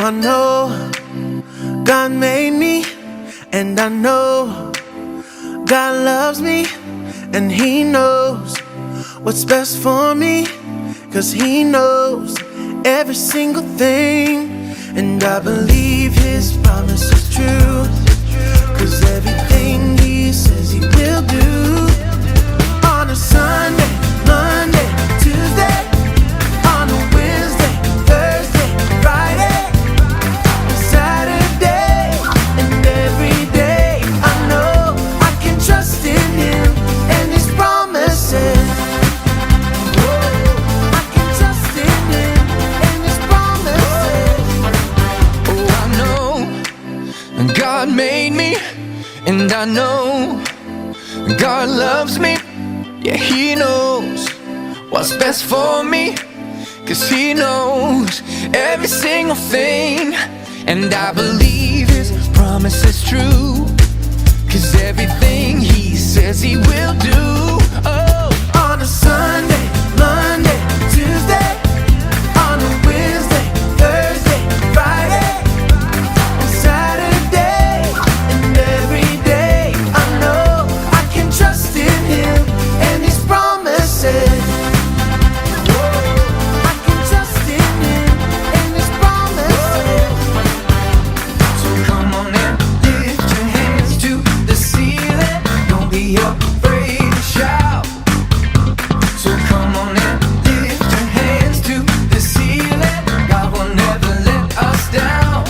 I know God made me, and I know God loves me, and He knows what's best for me, 'cause He knows every single thing. And I believe His promise is true, 'cause everything He says He will do. On a Sunday, Monday, Tuesday, on a Wednesday, Thursday, Friday, Saturday, and every day I know I can trust in Him and His promises. I can trust in Him and His promises. Oh, I know God made me, and I know God loves me. Yeah, He knows what's best for me, 'cause He knows every single thing. And I believe His promise is true, 'cause everything He says He will do. Oh, On a Sunday, Monday, Tuesday, on a Wednesday, Thursday, Friday, and Saturday, and every day I know I can trust in Him and His promises. I can trust in Him and His promises. so come on and lift your hands to the ceiling. Don't be afraid to shout. So come on and lift your hands to the ceiling. God will never let us down.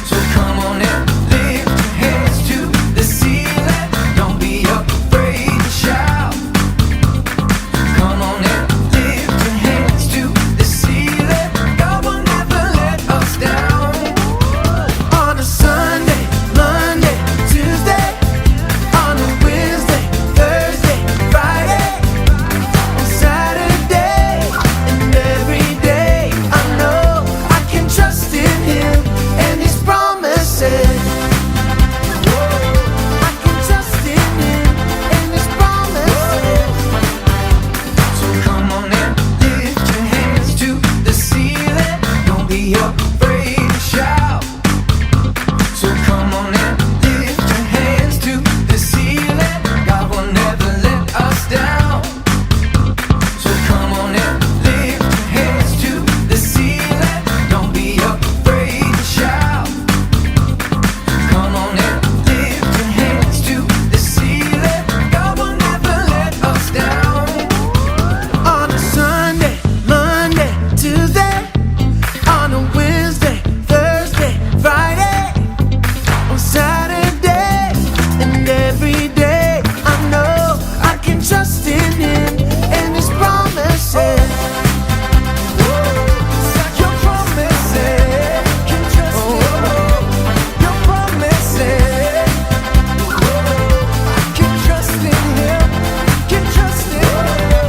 So come on and lift your hands to the ceiling. Don't be afraid to shout. Come on and lift your hands to the ceiling. God will never let us down. On a Sunday, Monday, Tuesday, on a Wednesday, Thursday, Friday, and Saturday, and every day I know I can trust in Him and His promises. I can trust in Him and His promises. So come on and lift your hands to the ceiling. Don't be afraid to shout. So come on and lift your hands to the ceiling. God will never let us down. So come on and lift your hands to the ceiling. Don't be afraid to shout. Come on and lift your hands to the ceiling. God will never let us down. On a Sunday, Monday, Tuesday, on a Wednesday, Thursday, Friday, on Saturday, and every day I know I can trust in Him and His promises. Your promises, can trust in your promises. I can trust in Him, can trust in Him.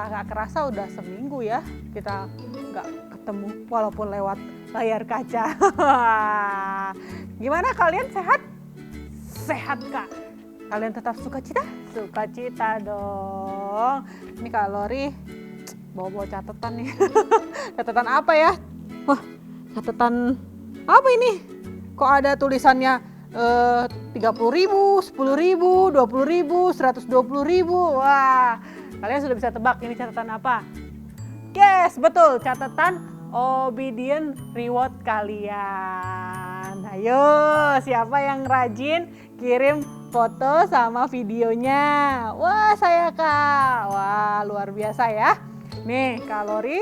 nggak kerasa udah seminggu ya kita nggak ketemu walaupun lewat layar kaca. Gimana kalian sehat? Sehat Kak. Kalian tetap sukacita? Sukacita dong. Ini kalori bawa-bawa catatan nih. Catatan apa ya? Wah, catatan apa ini? Kok ada tulisannya 30.000, 10.000, 20.000, 120.000. Wah, kalian sudah bisa tebak ini catatan apa? Yes, betul, catatan obedient reward kalian. Ayo, siapa yang rajin kirim foto sama videonya? Wah, saya Kak. Wah, luar biasa ya. Nih, kalori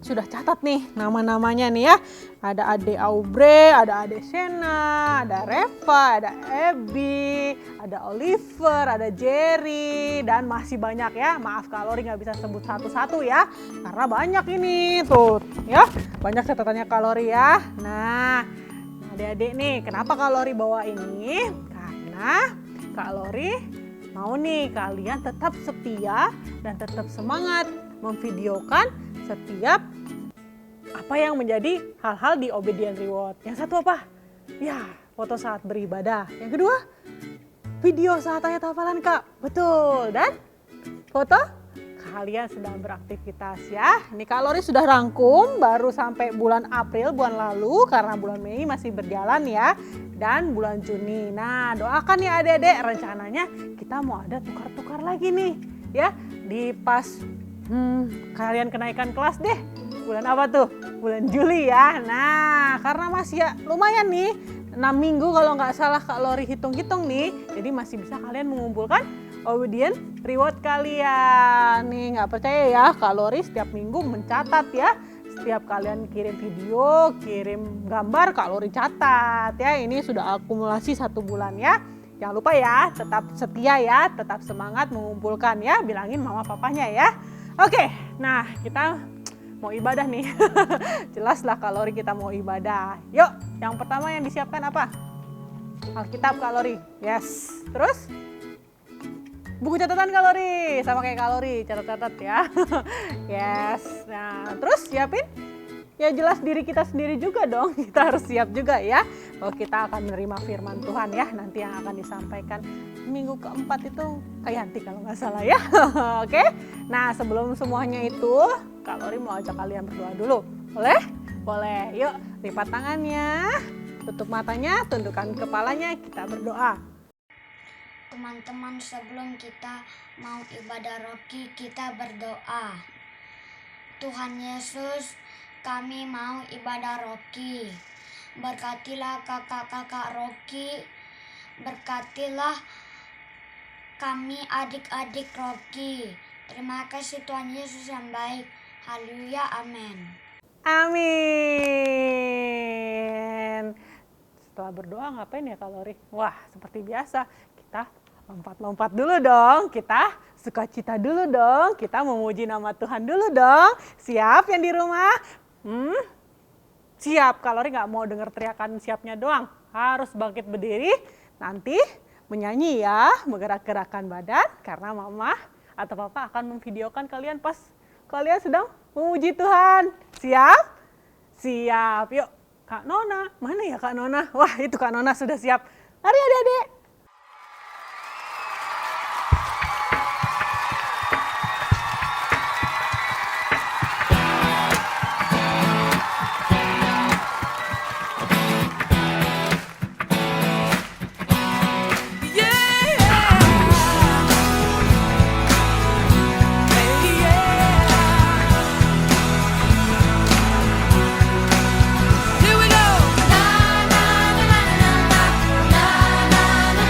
sudah catat nih nama-namanya nih ya. Ada Ade Aubrey, ada Ade Sena, ada Reva, ada Abby, ada Oliver, ada Jerry, dan masih banyak ya. Maaf kalori nggak bisa sebut satu-satu ya, karena banyak ini tuh ya. Banyak catatannya kalori ya. Nah, adik-adik nih, kenapa kalori bawa ini? Karena kalori mau nih kalian tetap setia dan tetap semangat memvideokan setiap apa yang menjadi hal-hal di obedient reward. Yang satu apa? Ya, foto saat beribadah. Yang kedua, video saat ayat hafalan Kak. Betul. Dan foto kalian sedang beraktivitas ya. Ini kalori sudah rangkum baru sampai bulan April, bulan lalu, karena bulan Mei masih berjalan ya. Dan bulan Juni. Nah, doakan ya adik-adik, rencananya kita mau ada tukar-tukar lagi nih ya. Di pas kalian kenaikan kelas deh. Bulan apa tuh? Bulan Juli ya. Nah, karena masih ya lumayan nih 6 minggu kalau nggak salah kalori hitung-hitung nih. Jadi masih bisa kalian mengumpulkan obedient reward kalian. Nih nggak percaya ya, kalori setiap minggu mencatat ya. Setiap kalian kirim video, kirim gambar, kalori catat ya. Ini sudah akumulasi 1 bulan ya. Jangan lupa ya, tetap setia ya, tetap semangat mengumpulkan ya. Bilangin mama papanya ya. Oke, nah kita mau ibadah nih. Jelaslah kalori kita mau ibadah. Yuk, yang pertama yang disiapkan apa? Alkitab kalori. Yes. Terus? Buku catatan kalori. Sama kayak kalori, catat-catat ya. Yes. Nah, terus siapin? Ya jelas diri kita sendiri juga dong. Kita harus siap juga ya. Bahwa kita akan menerima firman Tuhan ya. Nanti yang akan disampaikan minggu keempat itu Kak Yanti kalau nggak salah ya. Oke. Nah, sebelum semuanya itu, kalori mau ajak kalian berdoa dulu. Boleh? Boleh. Yuk, lipat tangannya, tutup matanya, tundukkan kepalanya, kita berdoa. Teman-teman, sebelum kita mau ibadah roki, kita berdoa. Tuhan Yesus, kami mau ibadah roki. Berkatilah kakak-kakak roki. Berkatilah kami adik-adik roki. Terima kasih Tuhan Yesus yang baik. Haleluya, amin. Amin. Setelah berdoa ngapain ya kalori? Wah, seperti biasa kita lompat-lompat dulu dong. Kita sukacita dulu dong. Kita memuji nama Tuhan dulu dong. Siap yang di rumah? Siap. Kalori nggak mau dengar teriakan siapnya doang. Harus bangkit berdiri. Nanti menyanyi ya, menggerak-gerakkan badan. Karena mama atau papa akan memvideokan kalian pas kalian sedang memuji Tuhan. Siap? Siap. Yuk, Kak Nona. Mana ya Kak Nona? Wah, itu Kak Nona sudah siap. Mari adik-adik. Here we go. Na na na na na na na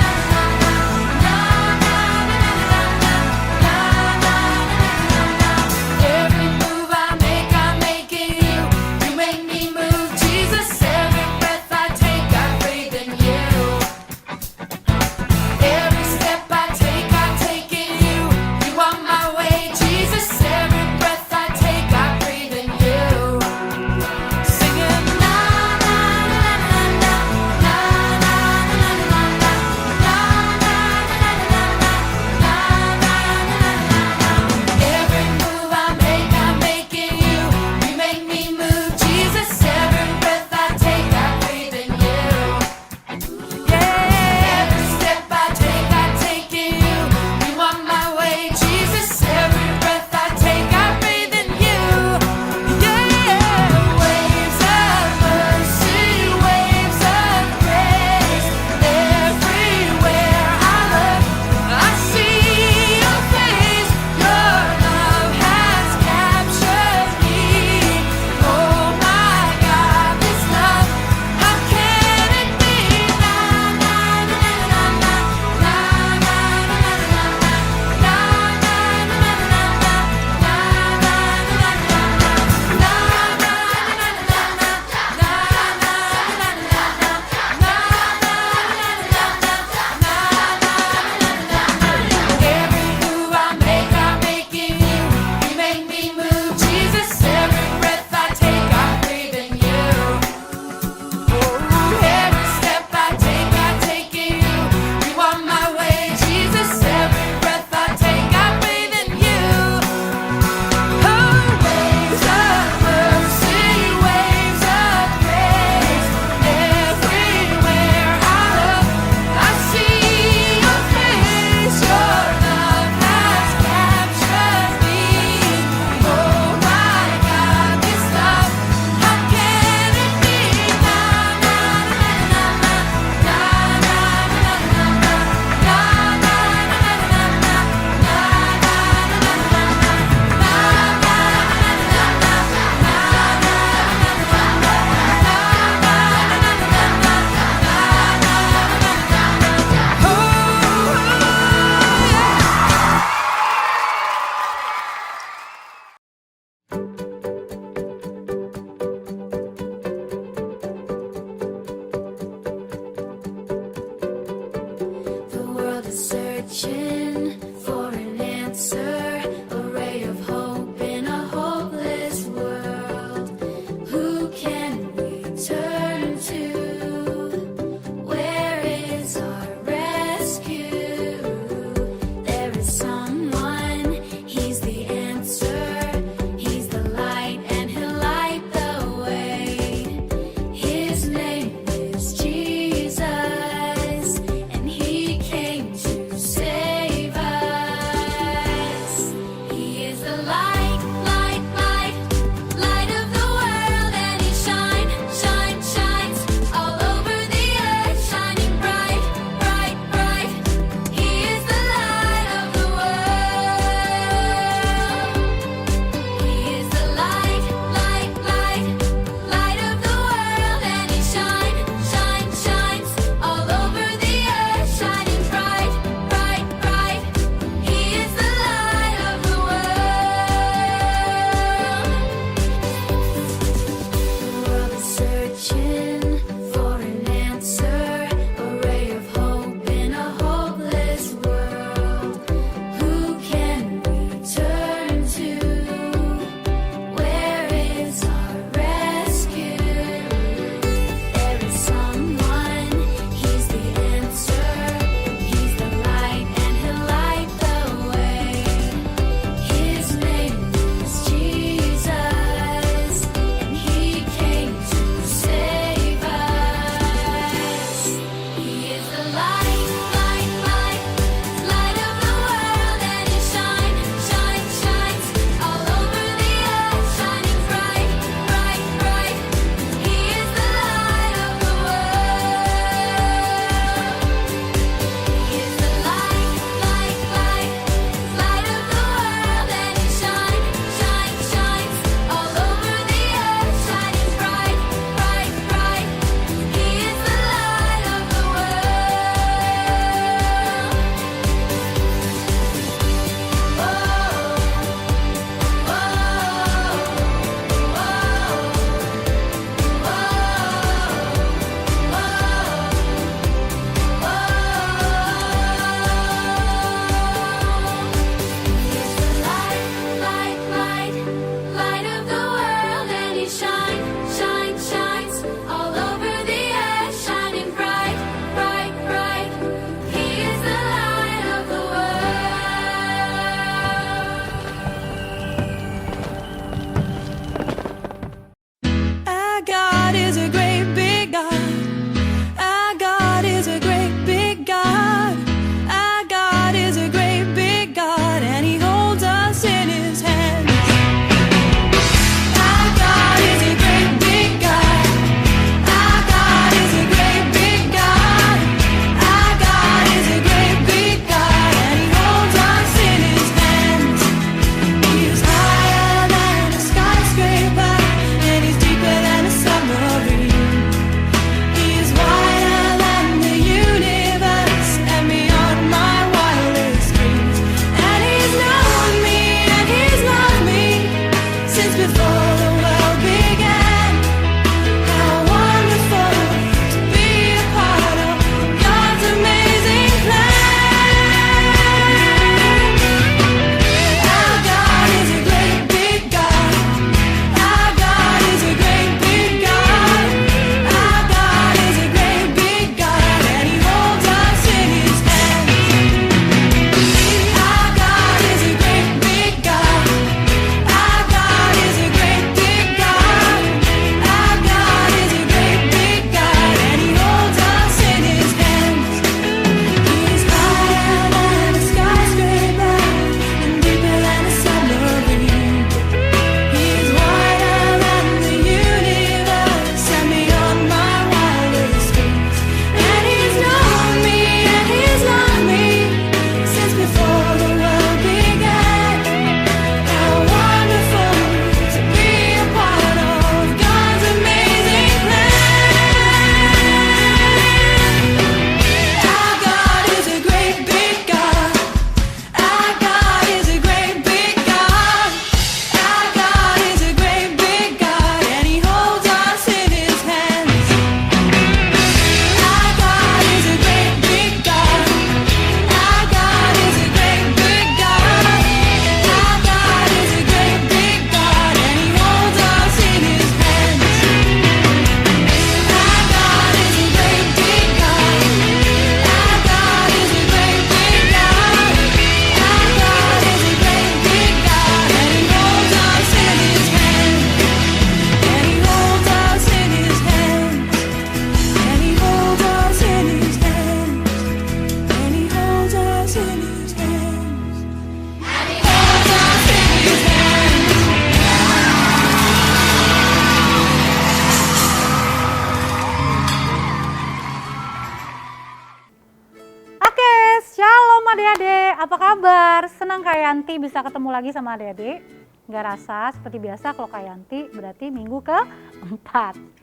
Yanti bisa ketemu lagi sama adik-adik. Nggak rasa seperti biasa kalau Kak Yanti berarti minggu ke-4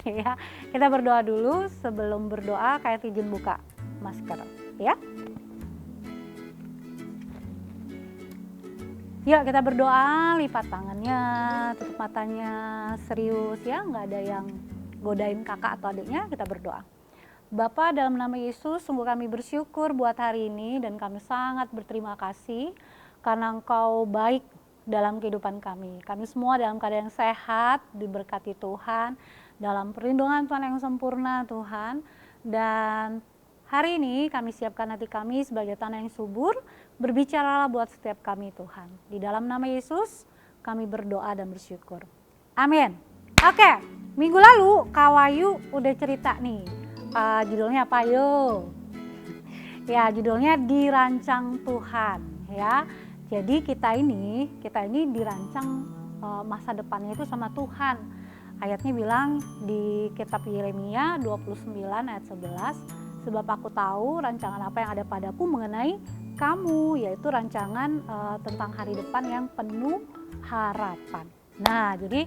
ya. Kita berdoa dulu, sebelum berdoa Kak Yanti izin buka masker ya. Yuk kita berdoa, lipat tangannya, tutup matanya, serius ya, nggak ada yang godain kakak atau adiknya, kita berdoa. Bapa, dalam nama Yesus, sungguh kami bersyukur buat hari ini dan kami sangat berterima kasih karena Engkau baik dalam kehidupan kami. Kami semua dalam keadaan yang sehat, diberkati Tuhan, dalam perlindungan Tuhan yang sempurna Tuhan. Dan hari ini kami siapkan hati kami sebagai tanah yang subur, berbicaralah buat setiap kami Tuhan. Di dalam nama Yesus kami berdoa dan bersyukur. Amin. Oke, minggu lalu Kak Wayu udah cerita nih. Judulnya apa yuk? Ya, judulnya Dirancang Tuhan ya. Jadi kita ini dirancang masa depannya itu sama Tuhan. Ayatnya bilang di kitab Yeremia 29 ayat 11, sebab aku tahu rancangan apa yang ada padaku mengenai kamu, yaitu rancangan tentang hari depan yang penuh harapan. Nah, jadi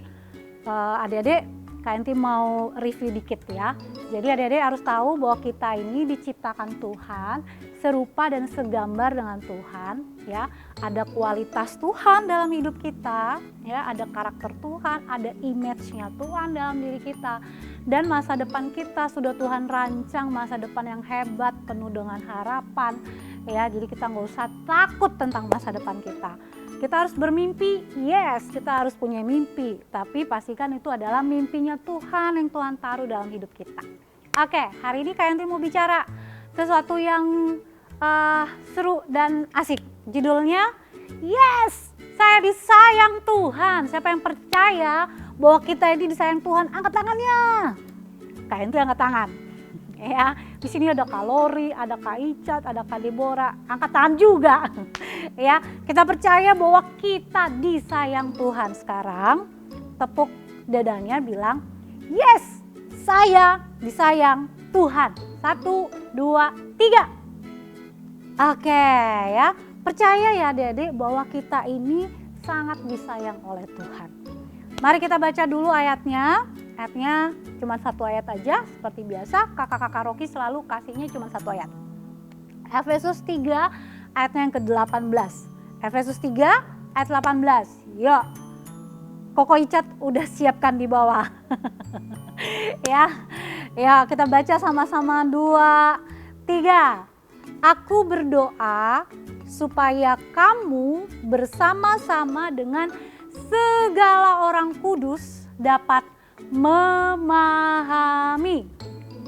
adik-adik, Kak Yanti mau review dikit ya. Jadi adik-adik harus tahu bahwa kita ini diciptakan Tuhan, serupa dan segambar dengan Tuhan ya. Ada kualitas Tuhan dalam hidup kita ya, ada karakter Tuhan, ada image-nya Tuhan dalam diri kita. Dan masa depan kita sudah Tuhan rancang, masa depan yang hebat, penuh dengan harapan ya. Jadi kita nggak usah takut tentang masa depan kita. Kita harus bermimpi, yes, kita harus punya mimpi. Tapi pastikan itu adalah mimpinya Tuhan yang Tuhan taruh dalam hidup kita. Oke, hari ini Kak Yanti mau bicara sesuatu yang seru dan asik. Judulnya, yes, saya disayang Tuhan. Siapa yang percaya bahwa kita ini disayang Tuhan, angkat tangannya. Kak Yanti angkat tangan. Ya, di sini ada Kak Lori, ada Kak Icat, ada Kak Deborah, angkat tangan juga. Ya, kita percaya bahwa kita disayang Tuhan. Sekarang tepuk dadanya, bilang, yes, saya disayang Tuhan. 1, 2, 3. Oke ya, percaya ya adik-adik bahwa kita ini sangat disayang oleh Tuhan. Mari kita baca dulu ayatnya. Ayatnya cuma 1 ayat aja, seperti biasa kakak-kakak Rocky selalu kasihnya cuma 1 ayat. Efesus 3 ayatnya yang ke-18. Efesus 3 ayat 18. Yuk, Koko Icat udah siapkan di bawah. Ya, kita baca sama-sama 2, 3. Aku berdoa supaya kamu bersama-sama dengan segala orang kudus dapat memahami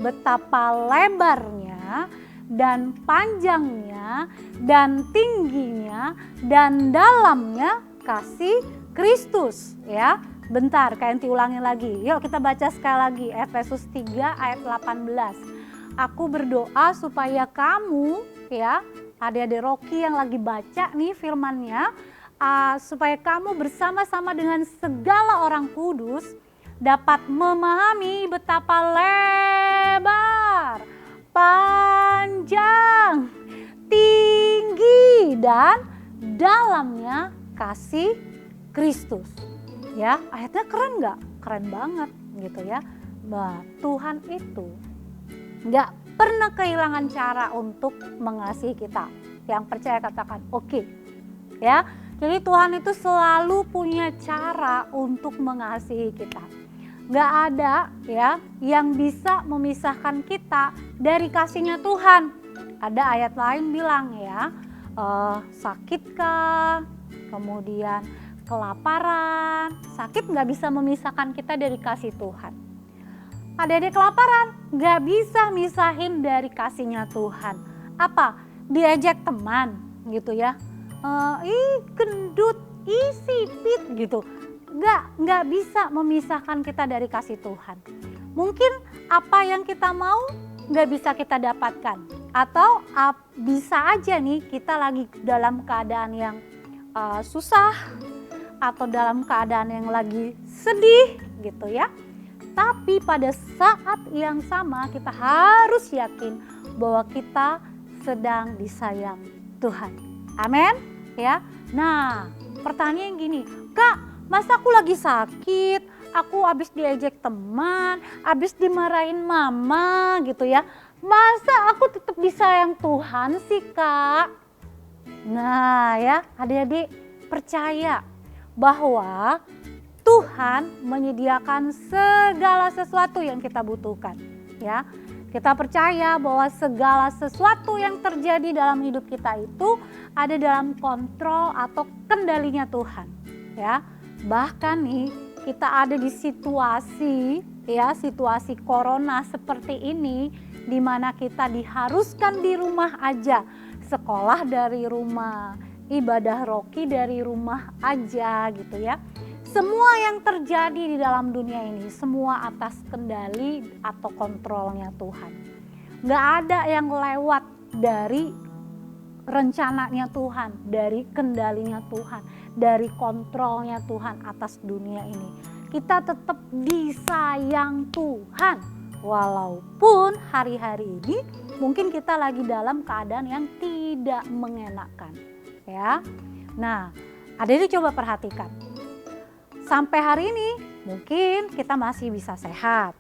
betapa lebarnya dan panjangnya dan tingginya dan dalamnya kasih Kristus ya. Bentar, Kak Yanti ulangin lagi. Yuk kita baca sekali lagi Efesus 3 ayat 18. Aku berdoa supaya kamu ya, adik-adik Rocky yang lagi baca nih firmannya, supaya kamu bersama-sama dengan segala orang kudus dapat memahami betapa lebar, panjang, tinggi dan dalamnya kasih Kristus. Ya, ayatnya keren nggak? Keren banget gitu ya. Nah, Tuhan itu nggak pernah kehilangan cara untuk mengasihi kita. Yang percaya katakan oke. Ya, jadi Tuhan itu selalu punya cara untuk mengasihi kita. Nggak ada ya yang bisa memisahkan kita dari kasihnya Tuhan. Ada ayat lain bilang ya, sakitkah, kemudian kelaparan, sakit nggak bisa memisahkan kita dari kasih Tuhan. Adik-adik kelaparan nggak bisa misahin dari kasihnya Tuhan. Apa? Diajak teman gitu ya, gendut, sipit gitu. Nggak bisa memisahkan kita dari kasih Tuhan. Mungkin apa yang kita mau nggak bisa kita dapatkan. Atau bisa aja nih kita lagi dalam keadaan yang susah, atau dalam keadaan yang lagi sedih gitu ya. Tapi pada saat yang sama kita harus yakin bahwa kita sedang disayang Tuhan. Amin. ya. Nah, pertanyaan gini, Kak, masa aku lagi sakit, aku habis diejek teman, habis dimarahin mama gitu ya. Masa aku tetap disayang Tuhan sih, Kak? Nah ya, adik-adik percaya bahwa Tuhan menyediakan segala sesuatu yang kita butuhkan, ya. Kita percaya bahwa segala sesuatu yang terjadi dalam hidup kita itu ada dalam kontrol atau kendalinya Tuhan, ya. Bahkan nih kita ada di situasi, ya, situasi corona seperti ini di mana kita diharuskan di rumah aja, sekolah dari rumah, ibadah roki dari rumah aja gitu ya. Semua yang terjadi di dalam dunia ini, semua atas kendali atau kontrolnya Tuhan. Gak ada yang lewat dari rencananya Tuhan, dari kendalinya Tuhan, dari kontrolnya Tuhan atas dunia ini. Kita tetap disayang Tuhan, walaupun hari-hari ini mungkin kita lagi dalam keadaan yang tidak mengenakan, ya. Nah, adik-adik coba perhatikan. Sampai hari ini mungkin kita masih bisa sehat,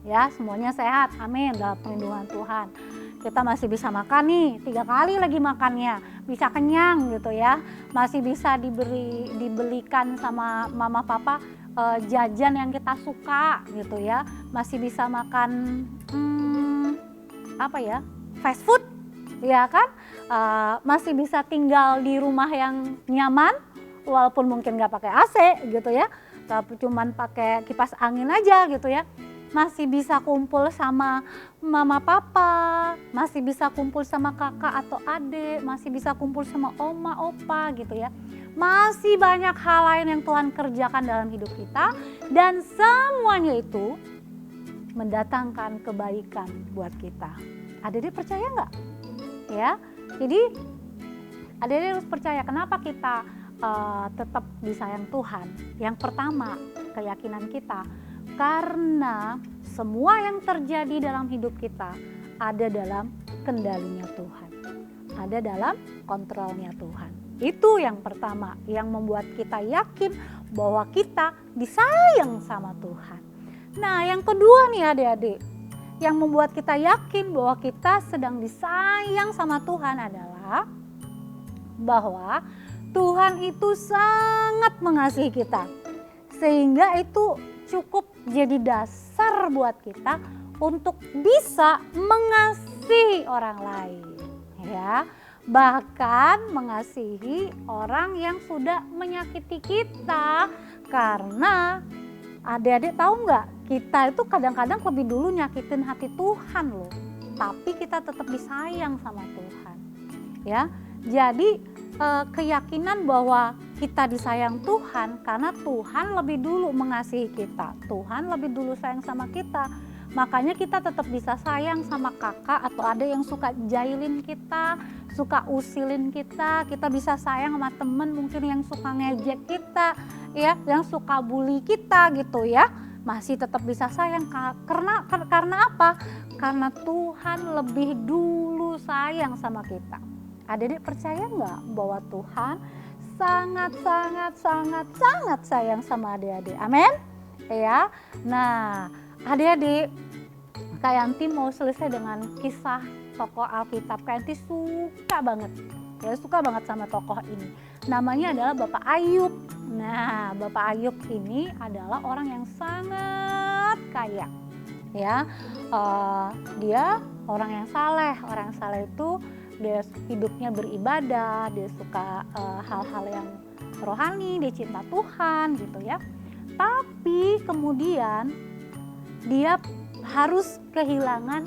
ya, semuanya sehat, amin, dalam perlindungan Tuhan. Kita masih bisa makan nih 3 kali lagi makannya, bisa kenyang gitu ya, masih bisa dibelikan sama mama papa jajan yang kita suka gitu ya, masih bisa makan fast food ya kan, masih bisa tinggal di rumah yang nyaman walaupun mungkin nggak pakai AC gitu ya, tapi cuman pakai kipas angin aja gitu ya. Masih bisa kumpul sama mama papa, masih bisa kumpul sama kakak atau adik, masih bisa kumpul sama oma opa gitu ya. Masih banyak hal lain yang Tuhan kerjakan dalam hidup kita, dan semuanya itu mendatangkan kebaikan buat kita. Adik-adik percaya nggak? Ya, jadi adik-adik harus percaya. Kenapa kita tetap disayang Tuhan? Yang pertama, keyakinan kita, karena semua yang terjadi dalam hidup kita ada dalam kendalinya Tuhan, ada dalam kontrolnya Tuhan. Itu yang pertama yang membuat kita yakin bahwa kita disayang sama Tuhan. Nah, yang kedua nih adik-adik, yang membuat kita yakin bahwa kita sedang disayang sama Tuhan adalah bahwa Tuhan itu sangat mengasihi kita, sehingga itu cukup jadi dasar buat kita untuk bisa mengasihi orang lain, ya, bahkan mengasihi orang yang sudah menyakiti kita. Karena adik-adik tahu nggak, kita itu kadang-kadang lebih dulu nyakitin hati Tuhan loh, tapi kita tetap disayang sama Tuhan, ya. Jadi keyakinan bahwa kita disayang Tuhan karena Tuhan lebih dulu mengasihi kita, Tuhan lebih dulu sayang sama kita, makanya kita tetap bisa sayang sama kakak atau ada yang suka jailin kita, suka usilin kita bisa sayang sama temen mungkin yang suka ngejek kita, ya, yang suka bully kita gitu ya, masih tetap bisa sayang. Karena apa? Karena Tuhan lebih dulu sayang sama kita. Adik-adik percaya nggak bahwa Tuhan sangat sayang sama adik-adik? Amin. Ya. Nah, adik-adik, Kak Yanti mau selesai dengan kisah tokoh Alkitab. Kak Yanti suka banget sama tokoh ini. Namanya adalah Bapak Ayub. Nah, Bapak Ayub ini adalah orang yang sangat kaya. Ya, dia orang yang saleh. Orang yang saleh itu dia hidupnya beribadah, dia suka hal-hal yang rohani, dia cinta Tuhan gitu ya. Tapi kemudian dia harus kehilangan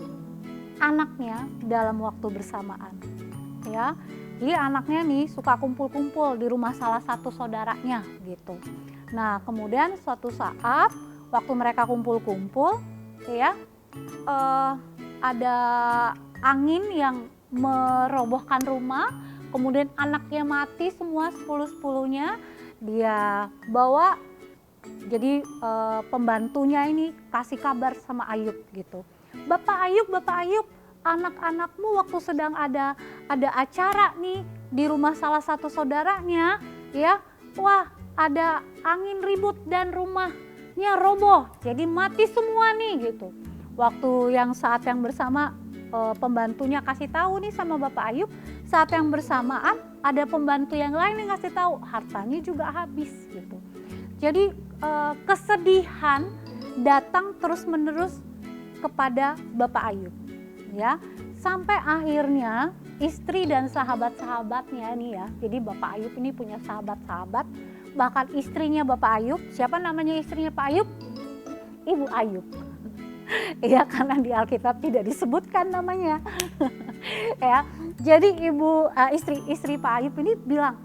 anaknya dalam waktu bersamaan, ya. Jadi anaknya nih suka kumpul-kumpul di rumah salah satu saudaranya gitu. Nah, kemudian suatu saat waktu mereka kumpul-kumpul, ya, ada angin yang merobohkan rumah, kemudian anaknya mati semua 10-10-nya. Dia bawa, jadi pembantunya ini kasih kabar sama Ayub gitu, Bapak Ayub, anak-anakmu waktu sedang ada acara nih di rumah salah satu saudaranya, ya, wah ada angin ribut dan rumahnya roboh, jadi mati semua nih gitu. Waktu yang saat yang bersama pembantunya kasih tahu nih sama Bapak Ayub, saat yang bersamaan ada pembantu yang lain yang kasih tahu, hartanya juga habis gitu. Jadi kesedihan datang terus-menerus kepada Bapak Ayub, ya, sampai akhirnya istri dan sahabat-sahabatnya nih ya. Jadi Bapak Ayub ini punya sahabat-sahabat, bahkan istrinya Bapak Ayub. Siapa namanya istrinya Pak Ayub? Ibu Ayub. Ya, karena di Alkitab tidak disebutkan namanya. Ya, jadi istri Pak Ayub ini bilang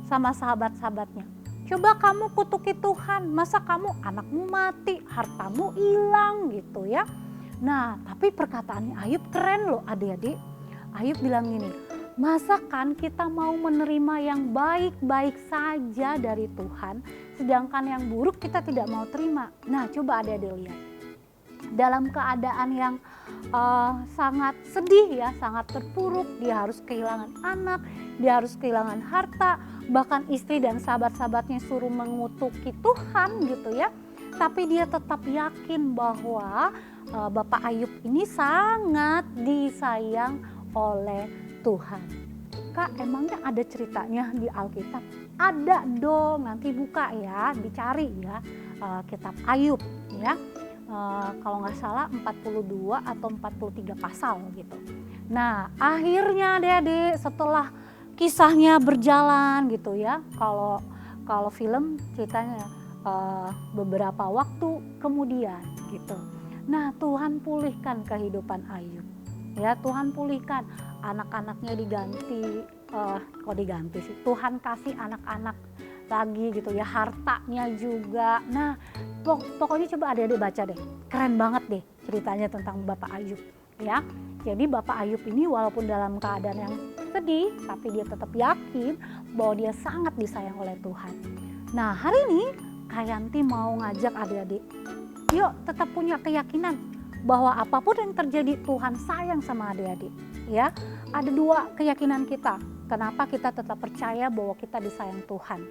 sama sahabat-sahabatnya, coba kamu kutuki Tuhan, masa kamu anakmu mati, hartamu hilang gitu ya. Nah, tapi perkataannya Ayub keren loh adik-adik. Ayub bilang gini, masa kan kita mau menerima yang baik-baik saja dari Tuhan, sedangkan yang buruk kita tidak mau terima. Nah, coba adik-adik lihat. Dalam keadaan yang sangat sedih ya, sangat terpuruk, dia harus kehilangan anak, dia harus kehilangan harta, bahkan istri dan sahabat-sahabatnya suruh mengutuki Tuhan gitu ya. Tapi dia tetap yakin bahwa Bapak Ayub ini sangat disayang oleh Tuhan. Kak, emangnya ada ceritanya di Alkitab? Ada dong, nanti buka ya, dicari ya kitab Ayub ya. Kalau nggak salah 42 atau 43 pasal gitu. Nah, akhirnya adik-adik setelah kisahnya berjalan gitu ya, kalau film ceritanya beberapa waktu kemudian gitu. Nah, Tuhan pulihkan kehidupan Ayub. Ya, Tuhan pulihkan, anak-anaknya diganti, kok diganti sih, Tuhan kasih anak-anak lagi gitu ya, hartanya juga. Nah, pokoknya coba adik-adik baca deh, keren banget deh ceritanya tentang Bapak Ayub ya. Jadi Bapak Ayub ini walaupun dalam keadaan yang sedih, tapi dia tetap yakin bahwa dia sangat disayang oleh Tuhan. Nah, hari ini Kak Yanti mau ngajak adik-adik, yuk tetap punya keyakinan bahwa apapun yang terjadi Tuhan sayang sama adik-adik ya. Ada dua keyakinan kita, kenapa kita tetap percaya bahwa kita disayang Tuhan.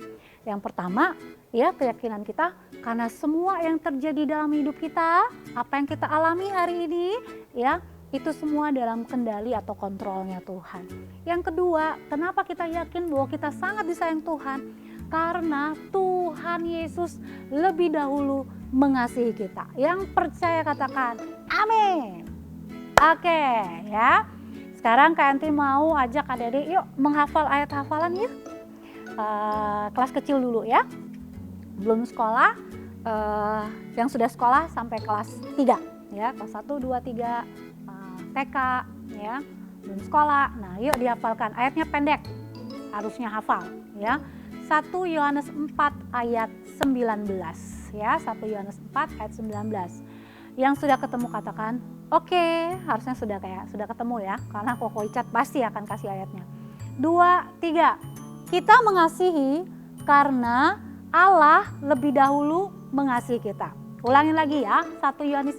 Yang pertama ya, keyakinan kita karena semua yang terjadi dalam hidup kita, apa yang kita alami hari ini ya, itu semua dalam kendali atau kontrolnya Tuhan. Yang kedua, kenapa kita yakin bahwa kita sangat disayang Tuhan? Karena Tuhan Yesus lebih dahulu mengasihi kita. Yang percaya katakan amin. Oke ya. Sekarang Kak Yanti mau ajak adik-adik yuk menghafal ayat hafalan ya. Kelas kecil dulu ya. Belum sekolah, yang sudah sekolah sampai kelas 3 ya. Kelas 1, 2, 3 TK ya. Belum sekolah. Nah, yuk dihafalkan. Ayatnya pendek. Harusnya hafal ya. 1 Yohanes 4 ayat 19 ya. 1 Yohanes 4 ayat 19. Yang sudah ketemu katakan oke, harusnya sudah ketemu ya, karena Koko Icat pasti akan kasih ayatnya. 2, 3. Kita mengasihi karena Allah lebih dahulu mengasihi kita. Ulangin lagi ya, 1 Yohanes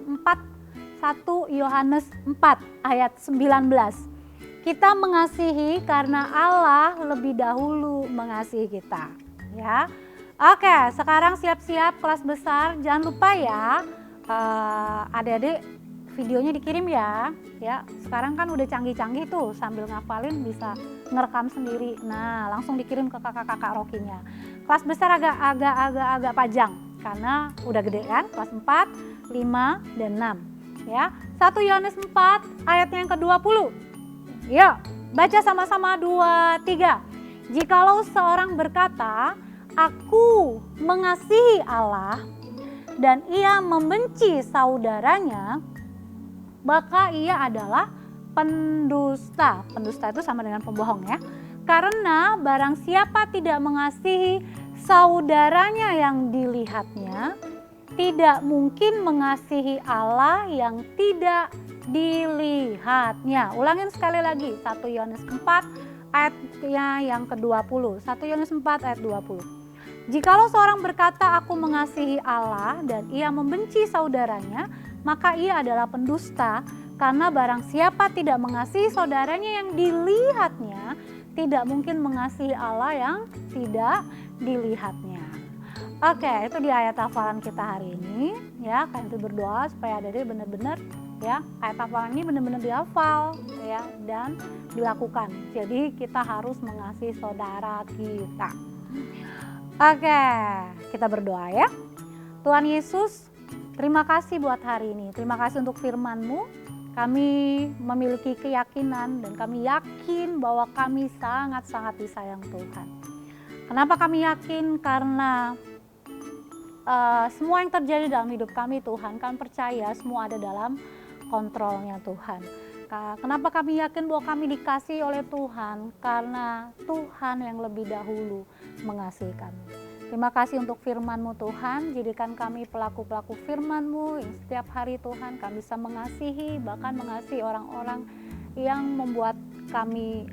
4 ayat 19. Kita mengasihi karena Allah lebih dahulu mengasihi kita ya. Oke, sekarang siap-siap kelas besar. Jangan lupa ya, adik-adik videonya dikirim ya. Ya, sekarang kan udah canggih-canggih tuh, sambil ngafalin bisa ngerekam sendiri. Nah, langsung dikirim ke kakak-kakak Rokinya. Kelas besar agak panjang karena udah gede kan, kelas 4, 5, dan 6 ya. 1 Yohanes 4 ayatnya yang ke-20. Yuk, baca sama-sama 2, 3. Jikalau seorang berkata, aku mengasihi Allah dan ia membenci saudaranya, maka ia adalah pendusta. Pendusta itu sama dengan pembohong ya. Karena barang siapa tidak mengasihi saudaranya yang dilihatnya, tidak mungkin mengasihi Allah yang tidak dilihatnya. Ulangin sekali lagi, 1 Yohanes 4 ayatnya yang ke-20. 1 Yohanes 4 ayat 20. Jikalau seorang berkata aku mengasihi Allah dan ia membenci saudaranya, maka ia adalah pendusta. Karena barang siapa tidak mengasihi saudaranya yang dilihatnya, tidak mungkin mengasihi Allah yang tidak dilihatnya. Oke, itu di ayat hafalan kita hari ini ya. Kalian tuh berdoa supaya adik-adik benar-benar ya ayat hafalan ini benar-benar dihafal ya dan dilakukan. Jadi kita harus mengasihi saudara kita. Oke, kita berdoa ya. Tuhan Yesus, terima kasih buat hari ini. Terima kasih untuk firman-Mu. Kami memiliki keyakinan dan kami yakin bahwa kami sangat-sangat disayang Tuhan. Kenapa kami yakin? Karena semua yang terjadi dalam hidup kami Tuhan, kami percaya semua ada dalam kontrolnya Tuhan. Kenapa kami yakin bahwa kami dikasihi oleh Tuhan? Karena Tuhan yang lebih dahulu mengasihi kami. Terima kasih untuk firman-Mu Tuhan, jadikan kami pelaku-pelaku firman-Mu yang setiap hari Tuhan kami bisa mengasihi, bahkan mengasihi orang-orang yang membuat kami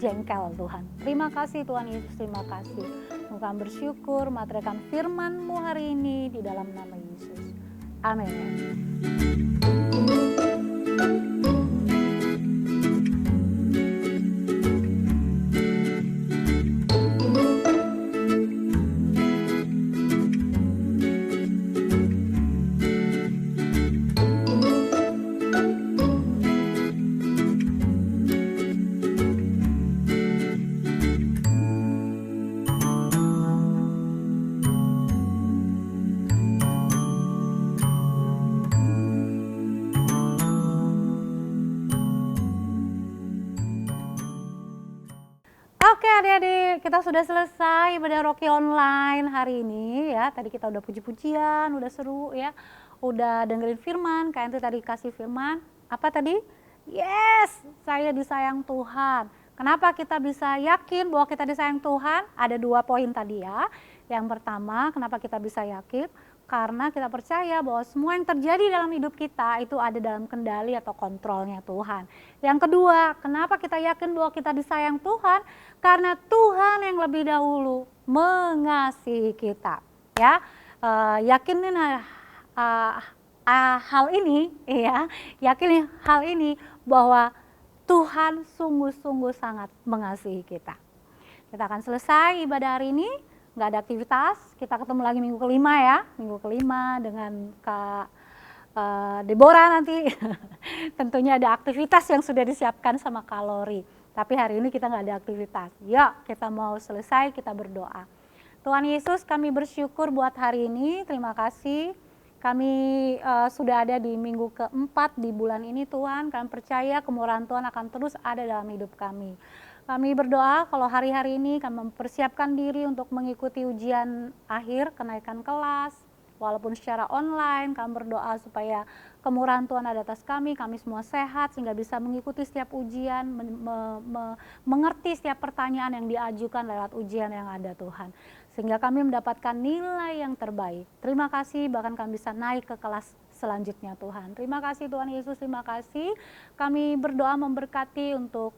jengkel Tuhan. Terima kasih Tuhan Yesus, terima kasih. Kami bersyukur materikan firman-Mu hari ini di dalam nama Yesus. Amin. Oke adik-adik, kita sudah selesai ibadah Rocky online hari ini ya. Tadi kita udah puji-pujian, udah seru ya. Udah dengerin firman, kalian tuh tadi kasih firman. Apa tadi? Yes, saya disayang Tuhan. Kenapa kita bisa yakin bahwa kita disayang Tuhan? Ada 2 poin tadi ya. Yang pertama, kenapa kita bisa yakin? Karena kita percaya bahwa semua yang terjadi dalam hidup kita itu ada dalam kendali atau kontrolnya Tuhan. Yang kedua, kenapa kita yakin bahwa kita disayang Tuhan? Karena Tuhan yang lebih dahulu mengasihi kita. Ya, yakinin hal ini, ya, yakinin hal ini bahwa Tuhan sungguh-sungguh sangat mengasihi kita. Kita akan selesai ibadah hari ini. Nggak ada aktivitas, kita ketemu lagi minggu kelima ya, minggu kelima dengan Kak Deborah nanti. Tentunya ada aktivitas yang sudah disiapkan sama Kalori, tapi hari ini kita nggak ada aktivitas. Yuk kita mau selesai, kita berdoa. Tuhan Yesus, kami bersyukur buat hari ini, terima kasih. Kami sudah ada di minggu keempat di bulan ini Tuhan, kami percaya kemurahan Tuhan akan terus ada dalam hidup kami. Kami berdoa kalau hari-hari ini kami mempersiapkan diri untuk mengikuti ujian akhir kenaikan kelas, walaupun secara online. Kami berdoa supaya kemurahan Tuhan ada atas kami semua sehat sehingga bisa mengikuti setiap ujian, mengerti setiap pertanyaan yang diajukan lewat ujian yang ada Tuhan. Sehingga kami mendapatkan nilai yang terbaik. Terima kasih, bahkan kami bisa naik ke kelas selanjutnya Tuhan. Terima kasih Tuhan Yesus, terima kasih. Kami berdoa memberkati untuk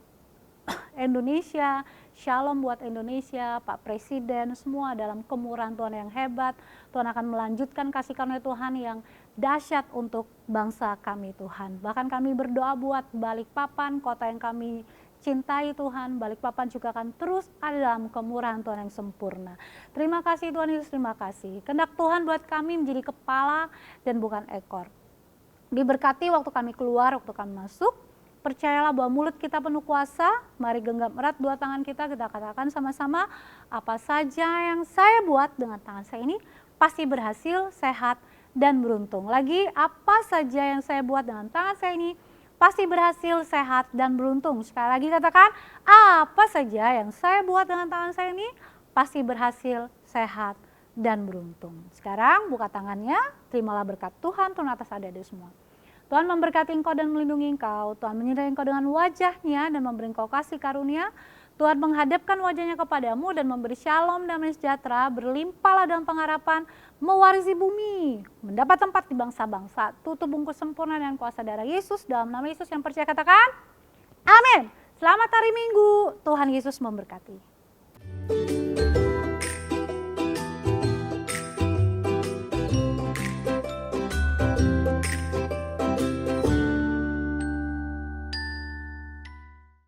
Indonesia, shalom buat Indonesia, Pak Presiden, semua dalam kemurahan Tuhan yang hebat. Tuhan akan melanjutkan kasih karunia Tuhan yang dahsyat untuk bangsa kami Tuhan. Bahkan kami berdoa buat Balikpapan, kota yang kami cintai Tuhan. Balikpapan juga akan terus ada dalam kemurahan Tuhan yang sempurna. Terima kasih Tuhan Yesus, terima kasih. Kehendak Tuhan buat kami menjadi kepala dan bukan ekor. Diberkati waktu kami keluar, waktu kami masuk. Percayalah bahwa mulut kita penuh kuasa. Mari genggam erat 2 tangan kita katakan sama-sama, apa saja yang saya buat dengan tangan saya ini pasti berhasil, sehat, dan beruntung. Lagi, apa saja yang saya buat dengan tangan saya ini pasti berhasil, sehat, dan beruntung. Sekali lagi katakan, apa saja yang saya buat dengan tangan saya ini pasti berhasil, sehat, dan beruntung. Sekarang buka tangannya, terimalah berkat Tuhan turun atas adik-adik semua. Tuhan memberkati engkau dan melindungi engkau. Tuhan menyertai engkau dengan wajahnya dan memberi engkau kasih karunia. Tuhan menghadapkan wajahnya kepadamu dan memberi shalom dan sejahtera. Berlimpahlah dalam pengharapan, mewarisi bumi, mendapat tempat di bangsa-bangsa. Tutup bungkus sempurna dengan kuasa darah Yesus. Dalam nama Yesus yang percaya katakan, amin. Selamat hari Minggu, Tuhan Yesus memberkati.